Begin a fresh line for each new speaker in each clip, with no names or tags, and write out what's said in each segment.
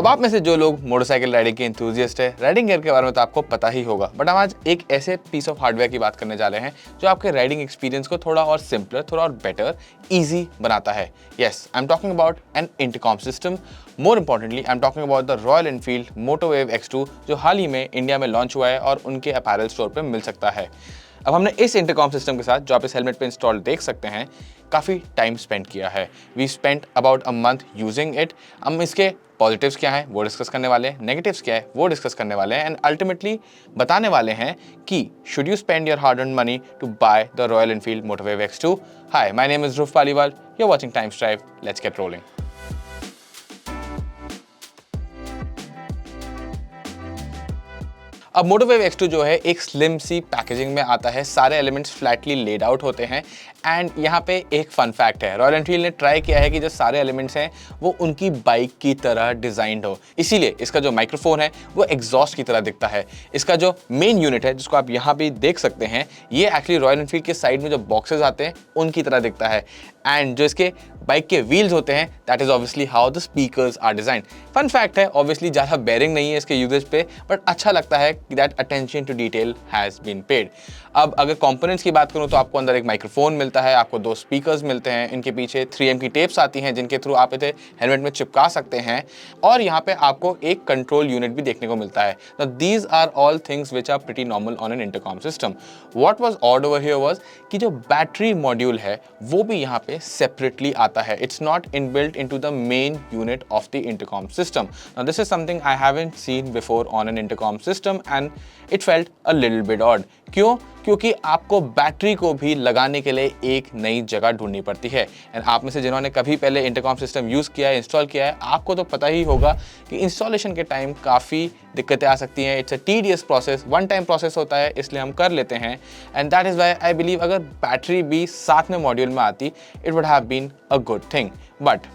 अब आप में से जो लोग मोटरसाइकिल राइडिंग के एंथुसियास्ट है, राइडिंग गियर के बारे में तो आपको पता ही होगा, बट हम आज एक ऐसे पीस ऑफ हार्डवेयर की बात करने जा रहे हैं जो आपके राइडिंग एक्सपीरियंस को थोड़ा और सिंपलर, थोड़ा और बेटर, इजी बनाता है। Yes, I am talking about an intercom system. More importantly I am talking about the Royal Enfield Motovave X2 जो हाल ही में इंडिया में लॉन्च हुआ है और उनके अपैरल स्टोर पर मिल सकता है। अब हमने इस इंटरकॉम सिस्टम के साथ, जो आप इस हेलमेट पे इंस्टॉल देख सकते हैं, काफ़ी टाइम स्पेंड किया है। We spent about a month using it. हम इसके पॉजिटिव्स क्या हैं वो डिस्कस करने वाले हैं, नेगेटिव्स क्या है वो डिस्कस करने वाले हैं, एंड अल्टीमेटली बताने वाले हैं कि should you spend your hard earned money to buy the Royal Enfield Motovave X2। Hi, my name is Dhruv Paliwal, you are watching Times Drive, let's get rolling. अब मोटोवेव X2 जो है एक स्लिम सी packaging में आता है, सारे एलिमेंट्स फ्लैटली लेड आउट होते हैं। एंड यहाँ पे एक फन फैक्ट है, रॉयल एनफील्ड ने ट्राई किया है कि जो सारे एलिमेंट्स हैं वो उनकी बाइक की तरह डिजाइन्ड हो, इसीलिए इसका जो माइक्रोफोन है वो एग्जॉस्ट की तरह दिखता है। इसका जो मेन यूनिट है जिसको आप यहाँ भी देख सकते हैं, ये एक्चुअली रॉयल एनफील्ड के साइड में जो बॉक्सेस आते हैं उनकी तरह दिखता है। एंड जो इसके बाइक के व्हील्स होते हैं, that is obviously how the speakers are designed. Fun fact है, ऑब्वियसली ज़्यादा बेरिंग नहीं है इसके यूजेज पे, बट अच्छा लगता है कि that attention to detail has been paid. अब अगर कंपोनेंट्स की बात करूं तो आपको अंदर एक माइक्रोफोन मिलता है, आपको 2 स्पीकर्स मिलते हैं, इनके पीछे 3M की टेप्स आती हैं जिनके थ्रू आप इसे हेलमेट में चिपका सकते हैं, और यहाँ पे आपको एक कंट्रोल यूनिट भी देखने को मिलता है। Now these are all things which are pretty normal on an intercom system. What was odd over here was कि जो बैटरी मॉड्यूल है वो भी यहाँ पे सेपरेटली आता है। It's not inbuilt into the main unit of the intercom system. Now this is something I haven't seen before on an intercom system and it felt a little bit odd. क्यों? क्योंकि आपको battery को भी लगाने के लिए एक नई जगह ढूंढनी पड़ती है। एंड आप में से जिन्होंने कभी पहले इंटरकॉम सिस्टम यूज़ किया है, इंस्टॉल किया है, आपको तो पता ही होगा कि इंस्टॉलेशन के टाइम काफ़ी दिक्कतें आ सकती हैं। It's a tedious process, one time process होता है, इसलिए हम कर लेते हैं। And that is why I believe अगर बैटरी भी साथ में मॉड्यूल में आती, it would have been a good thing. But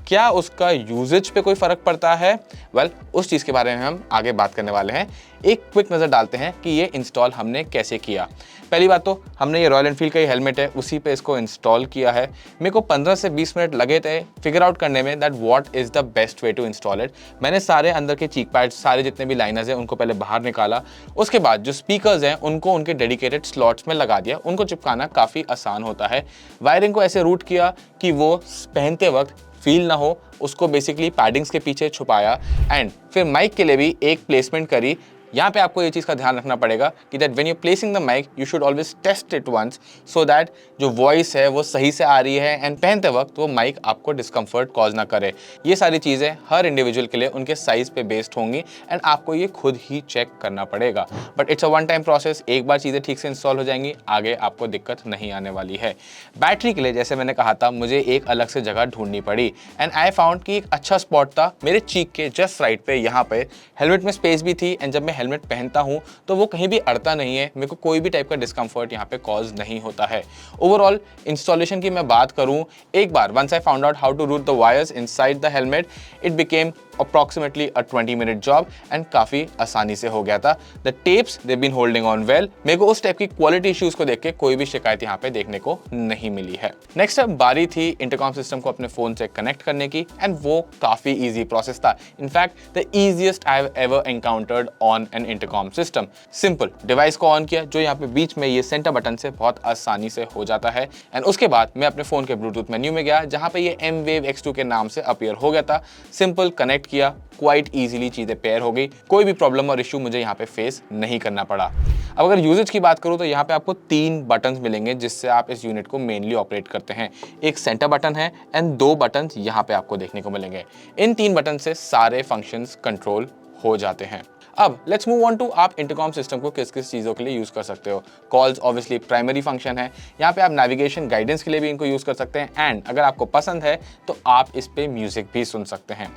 क्या उसका यूजेज पे कोई फ़र्क पड़ता है? वेल, उस चीज़ के बारे में हम आगे बात करने वाले हैं। एक क्विक नज़र डालते हैं कि ये इंस्टॉल हमने कैसे किया। पहली बात तो हमने ये रॉयल एनफील्ड का ही हेलमेट है, उसी पे इसको इंस्टॉल किया है। मेरे को 15 से 20 मिनट लगे थे फिगर आउट करने में that what is the best way to install it. मैंने सारे अंदर के चीक पैड्स, सारे जितने भी लाइनर्स हैं उनको पहले बाहर निकाला, उसके बाद जो स्पीकर्स हैं उनको उनके डेडिकेटेड स्लॉट्स में लगा दिया। उनको चिपकाना काफ़ी आसान होता है। वायरिंग को ऐसे रूट किया कि वो पहनते वक्त फील ना हो, उसको बेसिकली पैडिंग्स के पीछे छुपाया। एंड फिर माइक के लिए भी एक प्लेसमेंट करी। यहाँ पे आपको ये चीज़ का ध्यान रखना पड़ेगा कि that when you placing the mic you should always test it once so that जो वॉइस है वो सही से आ रही है एंड पहनते वक्त वो माइक आपको डिस्कम्फर्ट कॉज ना करे। ये सारी चीज़ें हर इंडिविजुअल के लिए उनके साइज़ पे बेस्ड होंगी एंड आपको ये खुद ही चेक करना पड़ेगा। But it's a one time process, एक बार चीज़ें ठीक से इंस्टॉल हो जाएंगी, आगे आपको दिक्कत नहीं आने वाली है। बैटरी के लिए जैसे मैंने कहा था, मुझे एक अलग से जगह ढूंढनी पड़ी एंड आई फाउंड कि एक अच्छा स्पॉट था मेरे चीक के जस्ट राइट पे। यहाँ पे हेलमेट में स्पेस भी थी एंड जब मैं हेलमेट पहनता हूँ तो वो कहीं भी अड़ता नहीं है, मेरे को कोई भी टाइप का डिस्कम्फर्ट यहाँ पे कॉज नहीं होता है। ओवरऑल इंस्टॉलेशन की मैं बात करूँ, एक बार once I found out how to route the wires inside the helmet, it became approximately a 20 minute job and काफ़ी आसानी से हो गया था। The tapes they been holding on well. मेरे को उस टाइप की क्वालिटी इश्यूज को देख के कोई भी शिकायत यहाँ पे देखने को नहीं मिली है। नेक्स्ट अब बारी थी इंटरकॉम सिस्टम को अपने फोन से कनेक्ट करने की एंड वो काफ़ी ईजी प्रोसेस था। In fact the easiest I have ever encountered on an intercom system. Simple, device को ऑन किया, जो यहाँ पे बीच में ये सेंटर बटन से बहुत आसानी से हो जाता है। एंड उसके बाद मैं अपने फोन के ब्लूटूथ मेन्यू में गया जहाँ पे ये M-Wave X2 के नाम से अपीयर हो गया था। सिंपल कनेक्ट किया, क्वाइट इजीली चीज़ें पेयर हो गई, कोई भी प्रॉब्लम और इशू मुझे यहाँ पे फेस नहीं करना पड़ा। अब अगर यूजेज की बात करूँ तो यहाँ पे आपको 3 बटन्स मिलेंगे जिससे आप इस यूनिट को मेनली ऑपरेट करते हैं। एक सेंटर बटन है एंड 2 बटन्स यहाँ पे आपको देखने को मिलेंगे। इन 3 बटन से सारे फंक्शंस कंट्रोल हो जाते हैं। अब लेट्स मूव ऑन टू आप इंटरकॉम सिस्टम को किस किस चीज़ों के लिए यूज़ कर सकते हो। कॉल्स ऑब्वियसली प्राइमरी फंक्शन है, यहाँ पे आप नेविगेशन गाइडेंस के लिए भी इनको यूज़ कर सकते हैं एंड अगर आपको पसंद है तो आप इस पे म्यूजिक भी सुन सकते हैं।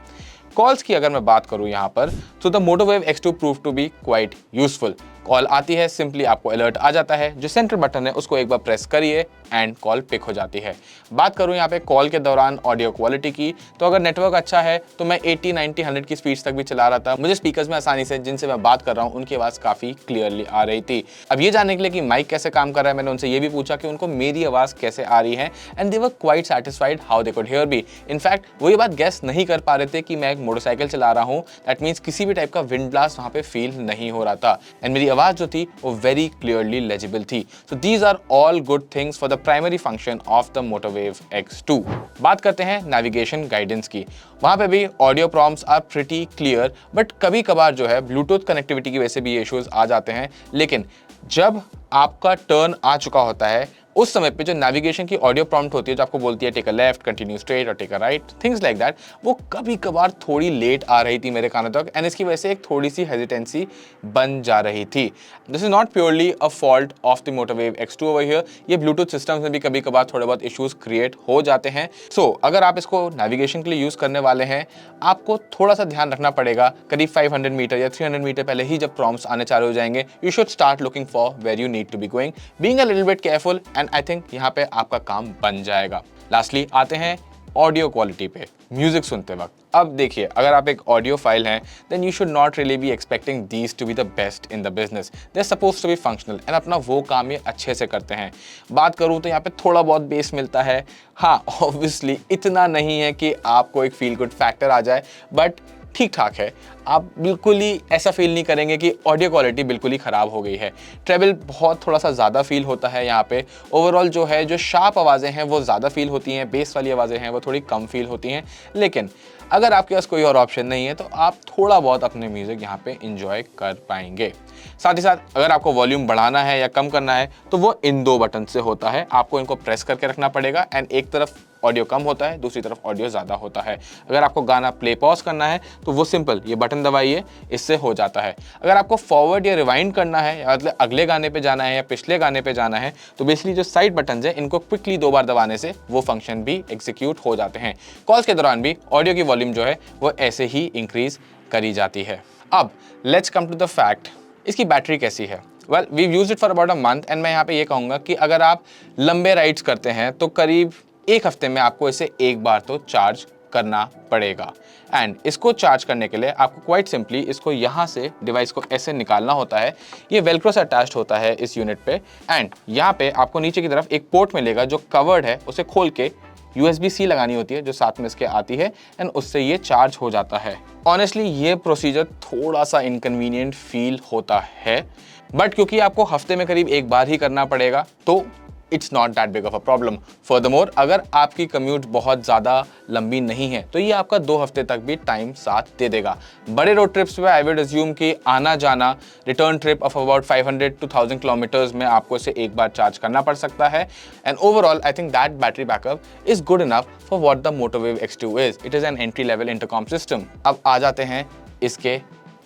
कॉल्स की अगर मैं बात करूं यहाँ पर, तो the Motovave X2 prove to be quite useful. Call आती है, सिंपली आपको अलर्ट आ जाता है, जो सेंटर बटन है उसको एक बार प्रेस करिए एंड कॉल पिक हो जाती है। बात करूं यहाँ पे कॉल के दौरान ऑडियो क्वालिटी की, तो अगर नेटवर्क अच्छा है तो मैं 80, 90, 100 की स्पीड तक भी चला रहा था। मुझे स्पीकर्स में आसानी से जिनसे मैं बात कर रहा हूँ उनकी आवाज़ काफ़ी क्लियरली आ रही थी। अब ये जानने के लिए कि माइक कैसे काम कर रहा है, मैंने उनसे ये भी पूछा कि उनको मेरी आवाज़ कैसे आ रही है, and they were quite satisfied how they could hear me. In fact वो ये बात गेस नहीं कर पा रहे थे कि मैं एक मोटरसाइकिल चला रहा हूँ, दैट मीन्स किसी भी टाइप का विंड ब्लास्ट वहाँ पे फील नहीं हो रहा था, एंड मेरी आवाज़ जो थी वो वेरी क्लियरली लेजिबल थी। So these are all good things for the primary function of the MotoWave X2। बात करते हैं नेविगेशन गाइडेंस की। वहाँ पे भी audio prompts are pretty clear, but कभी कभार जो है ब्लूटूथ कनेक्टिविटी की वजह से भी ये इश्यूज आ जाते हैं। लेकिन जब आपका टर्न आ चुका होता है उस समय पे जो नेविगेशन की ऑडियो प्रॉम्प्ट होती है जो आपको बोलती है take a left, continue straight और take a right, things like that, वो कभी कभार थोड़ी लेट आ रही थी मेरे कानों तक, एंड इसकी वजह से एक थोड़ी सी हेजिटेंसी बन जा रही थी। This is not purely a fault of the MotoWave X2 over here, ये ब्लूटूथ सिस्टम्स में भी कभी कभार थोड़े बहुत इश्यूज क्रिएट हो जाते हैं। सो अगर आप इसको नेविगेशन के लिए यूज करने वाले हैं, आपको थोड़ा सा ध्यान रखना पड़ेगा। करीब 500 मीटर या 300 मीटर पहले ही जब प्रॉम्प्ट्स आने चालू हो जाएंगे, you should start looking for where you need to be going, being a little bit careful, and I think यहाँ पे आपका काम बन जाएगा। लास्टली आते हैं ऑडियो क्वालिटी पे म्यूजिक सुनते वक्त। अब देखिए, अगर आप एक ऑडियो फाइल हैं, then you should not really be expecting these to be the best in the business. They are suppose to be functional, and अपना वो काम ये अच्छे से करते हैं। बात करूँ तो यहाँ पे थोड़ा बहुत बेस मिलता है, हाँ ऑब्वियसली इतना नहीं है कि आपको एक फील गुड फैक्टर आ जाए, बट ठीक ठाक है। आप बिल्कुल ही ऐसा फील नहीं करेंगे कि ऑडियो क्वालिटी बिल्कुल ही ख़राब हो गई है। ट्रेबल बहुत थोड़ा सा ज़्यादा फील होता है यहाँ पे। ओवरऑल जो है, जो शार्प आवाज़ें हैं वो ज़्यादा फील होती हैं, बेस वाली आवाज़ें हैं वो थोड़ी कम फील होती हैं। लेकिन अगर आपके पास कोई और ऑप्शन नहीं है तो आप थोड़ा बहुत अपने म्यूज़िक यहाँ पे इंजॉय कर पाएंगे। साथ ही साथ अगर आपको वॉल्यूम बढ़ाना है या कम करना है तो वो इन दो बटन से होता है। आपको इनको प्रेस करके रखना पड़ेगा, एंड एक तरफ ऑडियो कम होता है, दूसरी तरफ ऑडियो ज़्यादा होता है। अगर आपको गाना प्ले पॉज करना है तो वो सिंपल ये बटन दबाइए, इससे हो जाता है। अगर आपको फॉरवर्ड या रिवाइंड करना है, या मतलब अगले गाने पे जाना है या पिछले गाने पे जाना है, तो बेसिकली जो साइड बटन है इनको क्विकली 2 बार दबाने से वो फंक्शन भी एग्जीक्यूट हो जाते हैं। कॉल्स के दौरान भी ऑडियो की वॉल्यूम जो है वो ऐसे ही इंक्रीज करी जाती है। अब let's come to the fact, इसकी बैटरी कैसी है। Well, we use it for about a month, and मैं यहाँ पे ये कहूँगा कि अगर आप लंबे राइड्स करते हैं तो करीब 1 हफ्ते में आपको इसे एक बार तो चार्ज करना पड़ेगा। एंड इसको चार्ज करने के लिए आपको क्वाइट सिंपली इसको यहाँ से डिवाइस को ऐसे निकालना होता है। ये वेलक्रो से अटैच्ड होता है इस यूनिट पे, एंड यहाँ पे आपको नीचे की तरफ एक पोर्ट मिलेगा जो कवर्ड है, उसे खोल के USB-C लगानी होती है जो साथ में इसके आती है, एंड उससे ये चार्ज हो जाता है। ऑनेस्टली ये प्रोसीजर थोड़ा सा इनकन्वीनियंट फील होता है, बट क्योंकि आपको हफ्ते में करीब एक बार ही करना पड़ेगा तो it's not that big of a problem. Furthermore, अगर आपकी कम्यूट बहुत ज़्यादा लंबी नहीं है तो ये आपका 2 हफ्ते तक भी टाइम साथ दे देगा। बड़े रोड ट्रिप्स पे आई वुड अज्यूम कि आना जाना return trip of about 500 to 1000 kilometres में आपको इसे एक बार चार्ज करना पड़ सकता है। And overall I think that battery backup is good enough for what the MotoWave X2 is. It is an entry level intercom system. अब आ जाते हैं इसके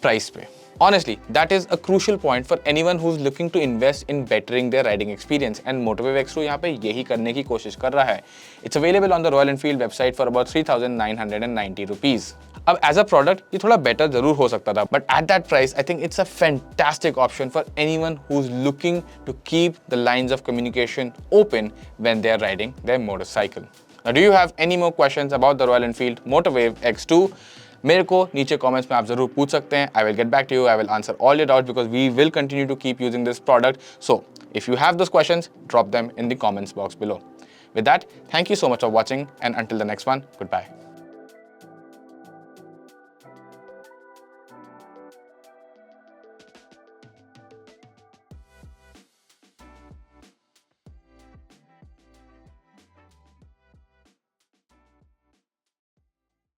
प्राइस पे। Honestly, that is a crucial point for anyone who's looking to invest in bettering their riding experience, and MotoWave X2 यहाँ पे यही करने की कोशिश कर रहा है। It's available on the Royal Enfield website for about 3,990 rupees. अब एज अ प्रोडक्ट ये थोड़ा बेटर जरूर हो सकता था, but at that price I think it's a fantastic option for anyone who is looking to keep the lines of communication open when they are riding their motorcycle. Now, do you have any more questions about the Royal Enfield MotoWave X2? मेरे को नीचे comments में आप जरूर पूछ सकते हैं। I will get back to you. I will answer all your doubts because we will continue to keep using this product. So, if you have those questions, drop them in the comments box below. With that, thank you so much for watching, and until the next one, goodbye.